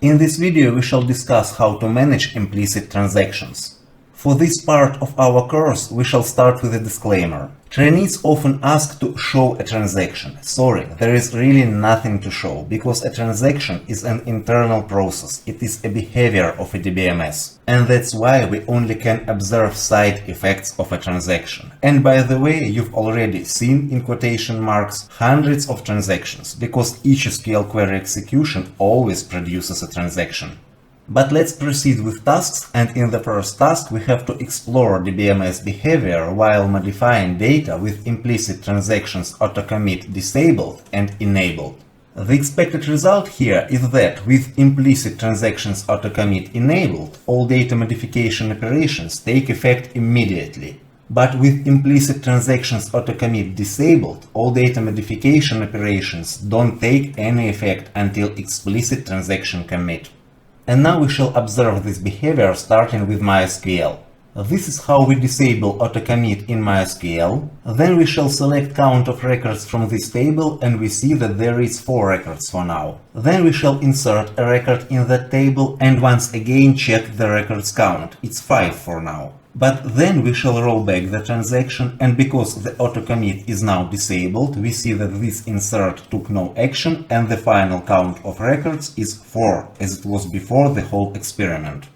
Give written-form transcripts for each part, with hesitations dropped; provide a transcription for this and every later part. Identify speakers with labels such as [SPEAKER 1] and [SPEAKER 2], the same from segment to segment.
[SPEAKER 1] In this video we shall discuss how to manage implicit transactions. For this part of our course we shall start with a disclaimer. Trainees often ask to show a transaction. Sorry, there is really nothing to show, because a transaction is an internal process. It is a behavior of a DBMS. And that's why we only can observe side effects of a transaction. And by the way, you've already seen, in quotation marks, hundreds of transactions, because each SQL query execution always produces a transaction. But let's proceed with tasks, and in the first task we have to explore DBMS behavior while modifying data with implicit transactions auto-commit disabled and enabled. The expected result here is that with implicit transactions auto-commit enabled, all data modification operations take effect immediately. But with implicit transactions auto-commit disabled, all data modification operations don't take any effect until explicit transaction commit. And now we shall observe this behavior starting with MySQL. This is how we disable auto-commit in MySQL. Then we shall select count of records from this table, and we see that there is 4 records for now. Then we shall insert a record in that table and once again check the records count. It's 5 for now. But then we shall roll back the transaction, and because the auto-commit is now disabled, we see that this insert took no action and the final count of records is 4, as it was before the whole experiment.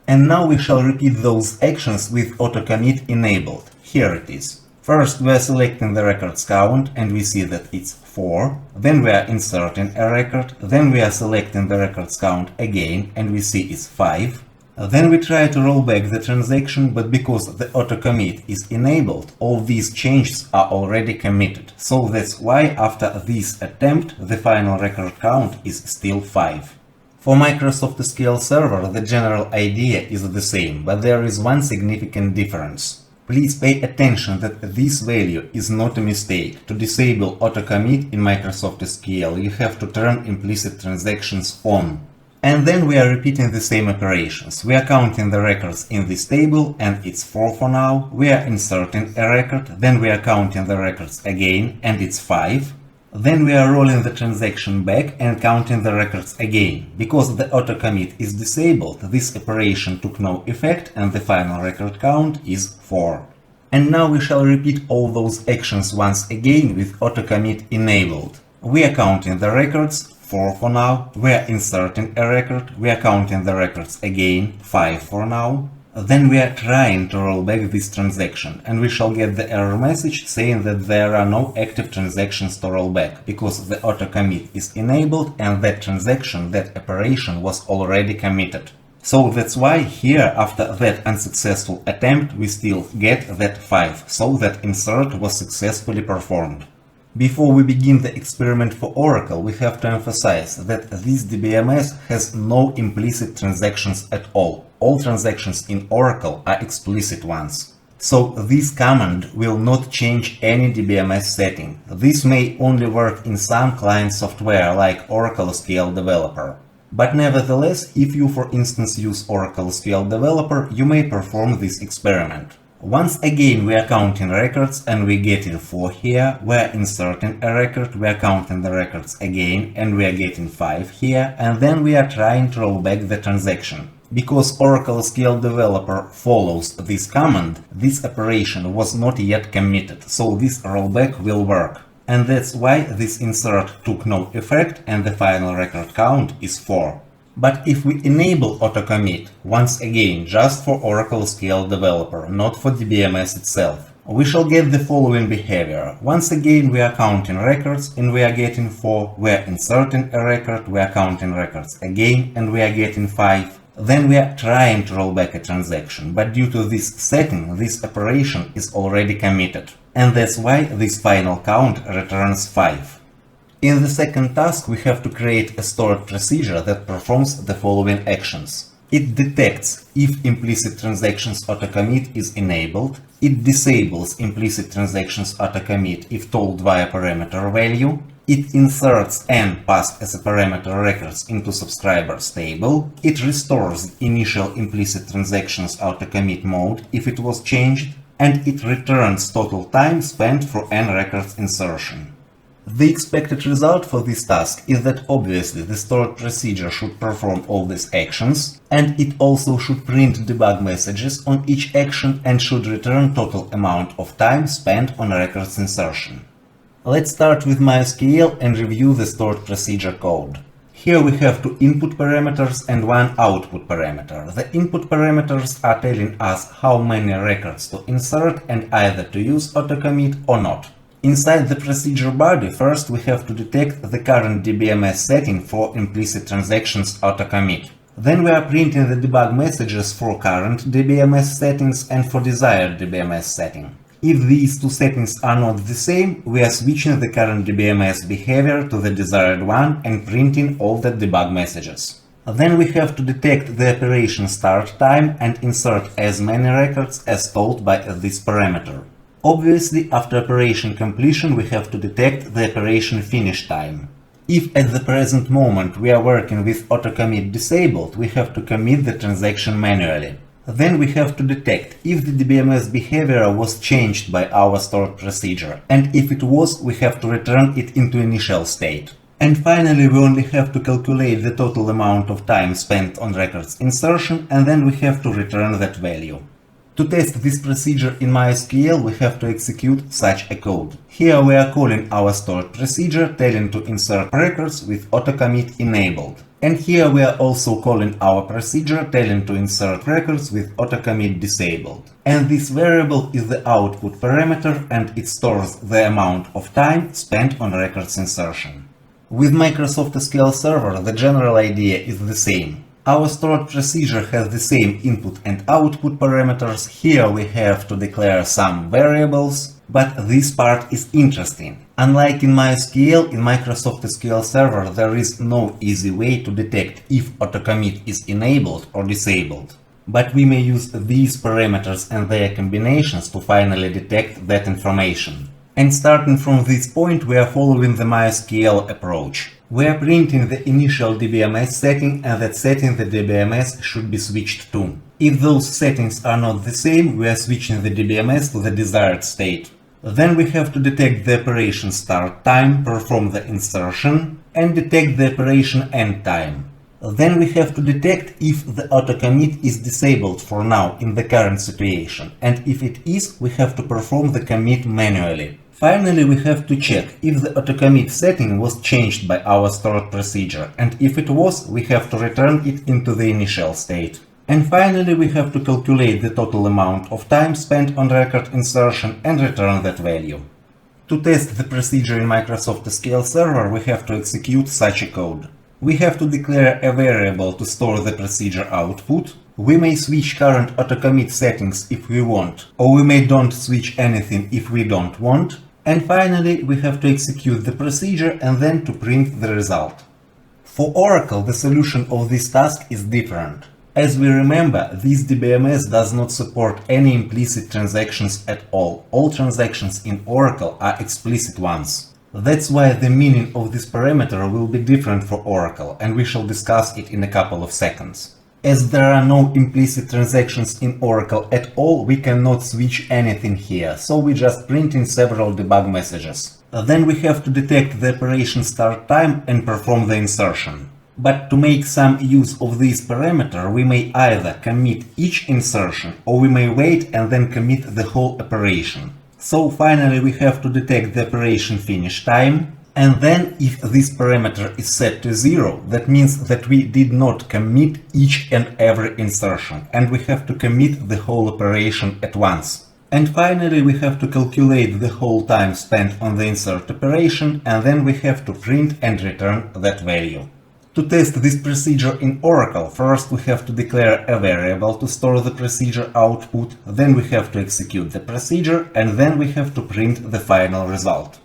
[SPEAKER 1] And now we shall repeat those actions with auto-commit enabled. Here it is. First we are selecting the records count and we see that it's 4. Then we are inserting a record. Then we are selecting the records count again and we see it's 5. Then we try to roll back the transaction, but because the auto-commit is enabled, all these changes are already committed. So that's why after this attempt the final record count is still 5. For Microsoft SQL Server the general idea is the same, but there is one significant difference. Please pay attention that this value is not a mistake. To disable auto-commit in Microsoft SQL you have to turn implicit transactions on. And then we are repeating the same operations. We are counting the records in this table and it's 4 for now. We are inserting a record, then we are counting the records again and it's 5. Then we are rolling the transaction back and counting the records again. Because the auto-commit is disabled, this operation took no effect and the final record count is 4. And now we shall repeat all those actions once again with auto-commit enabled. We are counting the records, 4 for now, we are inserting a record, we are counting the records again, 5 for now. Then we are trying to roll back this transaction, and we shall get the error message saying that there are no active transactions to roll back, because the auto-commit is enabled and that transaction, that operation was already committed. So that's why here, after that unsuccessful attempt, we still get that 5, so that insert was successfully performed. Before we begin the experiment for Oracle, we have to emphasize that this DBMS has no implicit transactions at all. All transactions in Oracle are explicit ones. So this command will not change any DBMS setting. This may only work in some client software like Oracle SQL Developer. But nevertheless, if you for instance use Oracle SQL Developer, you may perform this experiment. Once again we are counting records and we getting 4 here, we are inserting a record, we are counting the records again and we are getting 5 here, and then we are trying to roll back the transaction. Because Oracle SQL Developer follows this command, this operation was not yet committed, so this rollback will work. And that's why this insert took no effect and the final record count is 4. But if we enable auto-commit, once again just for Oracle SQL Developer, not for DBMS itself, we shall get the following behavior. Once again we are counting records and we are getting 4, we are inserting a record, we are counting records again and we are getting 5. Then we are trying to roll back a transaction, but due to this setting, this operation is already committed. And that's why this final count returns 5. In the second task, we have to create a stored procedure that performs the following actions. It detects if implicit transactions auto-commit is enabled, it disables implicit transactions auto-commit if told via parameter value, it inserts n passed as a parameter records into subscribers table, it restores the initial implicit transactions auto-commit mode if it was changed, and it returns total time spent for n records insertion. The expected result for this task is that obviously the stored procedure should perform all these actions, and it also should print debug messages on each action and should return total amount of time spent on records insertion. Let's start with MySQL and review the stored procedure code. Here we have two input parameters and one output parameter. The input parameters are telling us how many records to insert and either to use autocommit or not. Inside the procedure body, first we have to detect the current DBMS setting for implicit transactions autocommit. Then we are printing the debug messages for current DBMS settings and for desired DBMS setting. If these two settings are not the same, we are switching the current DBMS behavior to the desired one and printing all the debug messages. Then we have to detect the operation start time and insert as many records as told by this parameter. Obviously, after operation completion, we have to detect the operation finish time. If at the present moment we are working with autocommit disabled, we have to commit the transaction manually. Then we have to detect if the DBMS behavior was changed by our stored procedure, and if it was, we have to return it into initial state. And finally, we only have to calculate the total amount of time spent on records insertion, and then we have to return that value. To test this procedure in MySQL, we have to execute such a code. Here we are calling our stored procedure, telling to insert records with autocommit enabled. And here we are also calling our procedure, telling to insert records with autocommit disabled. And this variable is the output parameter, and it stores the amount of time spent on records insertion. With Microsoft SQL Server, the general idea is the same. Our stored procedure has the same input and output parameters. Here we have to declare some variables, but this part is interesting. Unlike in MySQL, in Microsoft SQL Server there is no easy way to detect if autocommit is enabled or disabled. But we may use these parameters and their combinations to finally detect that information. And starting from this point, we are following the MySQL approach. We are printing the initial DBMS setting, and that setting the DBMS should be switched to. If those settings are not the same, we are switching the DBMS to the desired state. Then we have to detect the operation start time, perform the insertion, and detect the operation end time. Then we have to detect if the autocommit is disabled for now in the current situation, and if it is, we have to perform the commit manually. Finally, we have to check if the autocommit setting was changed by our stored procedure, and if it was, we have to return it into the initial state. And finally, we have to calculate the total amount of time spent on record insertion and return that value. To test the procedure in Microsoft SQL Server, we have to execute such a code. We have to declare a variable to store the procedure output. We may switch current autocommit settings if we want, or we may don't switch anything if we don't want. And finally, we have to execute the procedure and then to print the result. For Oracle, the solution of this task is different. As we remember, this DBMS does not support any implicit transactions at all. All transactions in Oracle are explicit ones. That's why the meaning of this parameter will be different for Oracle, and we shall discuss it in a couple of seconds. As there are no implicit transactions in Oracle at all, we cannot switch anything here, so we just print in several debug messages. Then we have to detect the operation start time and perform the insertion. But to make some use of this parameter, we may either commit each insertion, or we may wait and then commit the whole operation. So finally we have to detect the operation finish time. And then, if this parameter is set to 0, that means that we did not commit each and every insertion, and we have to commit the whole operation at once. And finally, we have to calculate the whole time spent on the insert operation, and then we have to print and return that value. To test this procedure in Oracle, first we have to declare a variable to store the procedure output, then we have to execute the procedure, and then we have to print the final result.